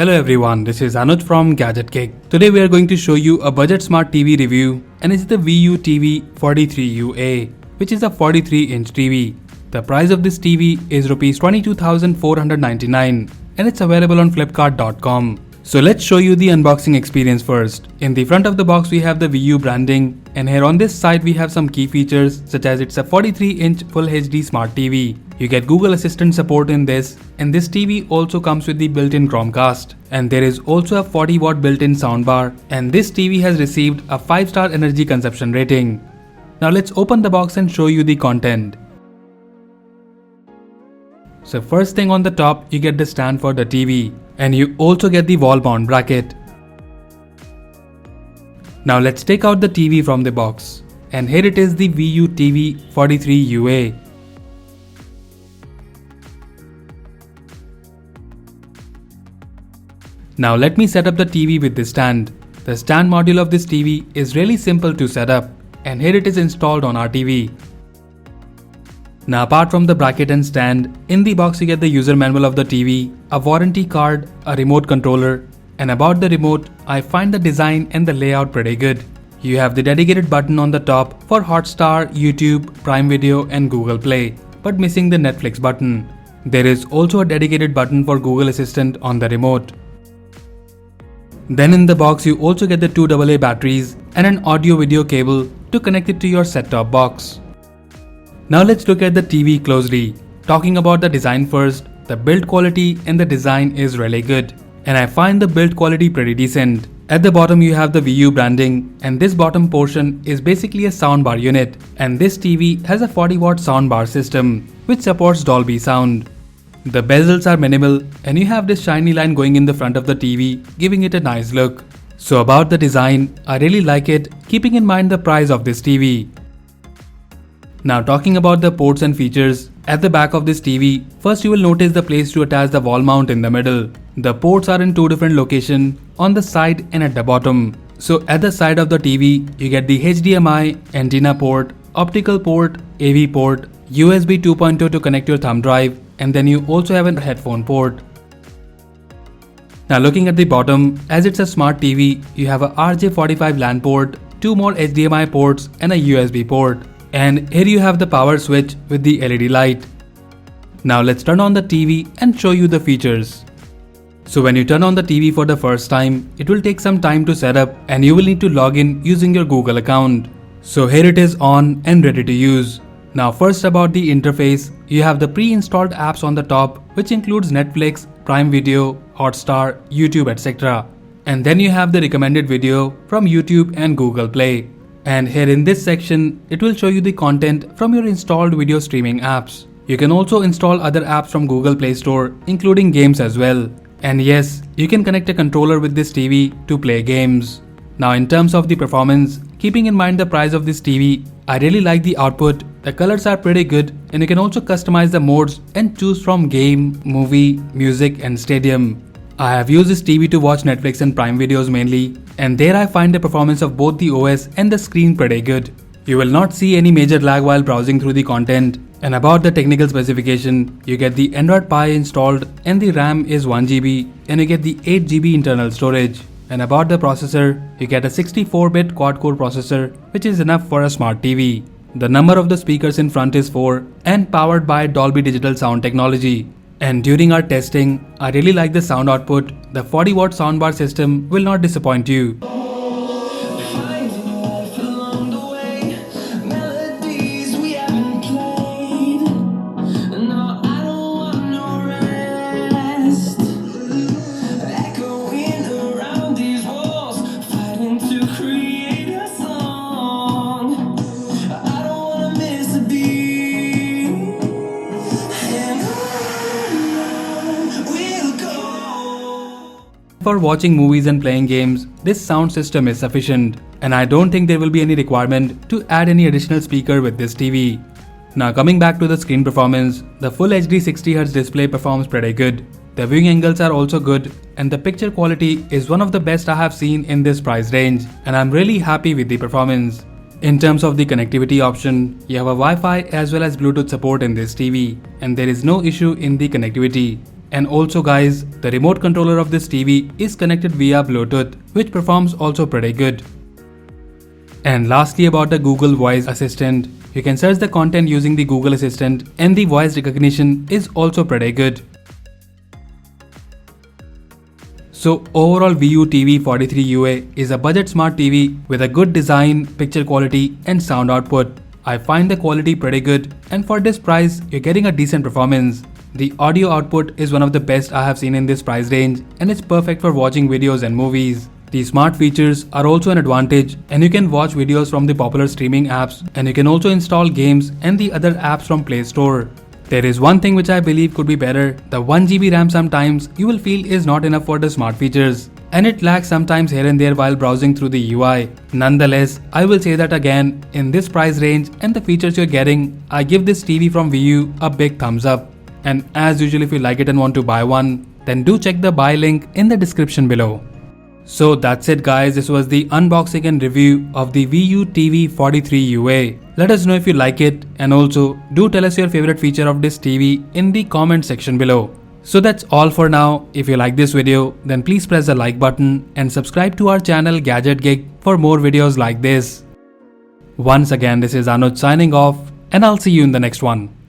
Hello everyone, this is Anuj from Gadget Kick. Today we are going to show you a budget smart TV review, and it's the VU TV 43UA, which is a 43-inch TV. The price of this TV is Rs 22,499 and it's available on flipkart.com. So let's show you the unboxing experience first. In the front of the box we have the VU branding, and here on this side we have some key features such as it's a 43-inch Full HD Smart TV. You get Google Assistant support in this, and this TV also comes with the built-in Chromecast. And there is also a 40-watt built-in soundbar, and this TV has received a 5-star energy consumption rating. Now let's open the box and show you the content. So first thing on the top, you get the stand for the TV, and you also get the wall mount bracket. Now let's take out the TV from the box, and here it is, the VU TV 43UA. Now let me set up the TV with this stand. The stand module of this TV is really simple to set up, and here it is installed on our TV. Now apart from the bracket and stand, in the box you get the user manual of the TV, a warranty card, a remote controller, and about the remote, I find the design and the layout pretty good. You have the dedicated button on the top for Hotstar, YouTube, Prime Video and Google Play, but missing the Netflix button. There is also a dedicated button for Google Assistant on the remote. Then in the box you also get the 2 AA batteries and an audio-video cable to connect it to your set-top box. Now let's look at the TV closely. Talking about the design first, the build quality and the design is really good, and I find the build quality pretty decent. At the bottom you have the VU branding, and this bottom portion is basically a soundbar unit, and this TV has a 40-watt soundbar system which supports Dolby sound. The bezels are minimal, and you have this shiny line going in the front of the TV, giving it a nice look. So about the design, I really like it, keeping in mind the price of this TV. Now talking about the ports and features, at the back of this TV, first you will notice the place to attach the wall mount in the middle. The ports are in two different locations, on the side and at the bottom. So at the side of the TV, you get the HDMI, antenna port, optical port, AV port, USB 2.0 to connect your thumb drive, and then you also have a headphone port. Now looking at the bottom, as it's a smart TV, you have a RJ45 LAN port, 2 more HDMI ports and a USB port. And here you have the power switch with the LED light. Now let's turn on the TV and show you the features. So when you turn on the TV for the first time, it will take some time to set up and you will need to log in using your Google account. So here it is on and ready to use. Now first about the interface, you have the pre-installed apps on the top, which includes Netflix, Prime Video, Hotstar, YouTube, etc. And then you have the recommended video from YouTube and Google Play. And here in this section, it will show you the content from your installed video streaming apps. You can also install other apps from Google Play Store, including games as well. And yes, you can connect a controller with this TV to play games. Now in terms of the performance, keeping in mind the price of this TV, I really like the output, the colors are pretty good, and you can also customize the modes and choose from game, movie, music and stadium. I have used this TV to watch Netflix and Prime videos mainly, and there I find the performance of both the OS and the screen pretty good. You will not see any major lag while browsing through the content. And about the technical specification, you get the Android Pie installed and the RAM is 1GB and you get the 8GB internal storage. And about the processor, you get a 64-bit quad-core processor, which is enough for a smart TV. The number of the speakers in front is 4 and powered by Dolby Digital sound technology. And during our testing, I really like the sound output. The 40-watt soundbar system will not disappoint you. For watching movies and playing games, this sound system is sufficient, and I don't think there will be any requirement to add any additional speaker with this TV. Now coming back to the screen performance, the Full HD 60Hz display performs pretty good. The viewing angles are also good, and the picture quality is one of the best I have seen in this price range, and I'm really happy with the performance. In terms of the connectivity option, you have a Wi-Fi as well as Bluetooth support in this TV, and there is no issue in the connectivity. And also guys, the remote controller of this TV is connected via Bluetooth, which performs also pretty good. And lastly, about the Google Voice Assistant, you can search the content using the Google Assistant and the voice recognition is also pretty good. So overall, VU TV43UA is a budget smart TV with a good design, picture quality and sound output. I find the quality pretty good, and for this price, you're getting a decent performance. The audio output is one of the best I have seen in this price range, and it's perfect for watching videos and movies. The smart features are also an advantage, and you can watch videos from the popular streaming apps, and you can also install games and the other apps from Play Store. There is one thing which I believe could be better. The 1GB RAM sometimes you will feel is not enough for the smart features, and it lags sometimes here and there while browsing through the UI. Nonetheless, I will say that again, in this price range and the features you're getting, I give this TV from VU a big thumbs up. And as usual, if you like it and want to buy one, then do check the buy link in the description below. So that's it guys, this was the unboxing and review of the VU TV43UA. Let us know if you like it, and also do tell us your favorite feature of this TV in the comment section below. So that's all for now. If you like this video, then please press the like button and subscribe to our channel Gadget Geek for more videos like this. Once again, this is Anuj signing off, and I'll see you in the next one.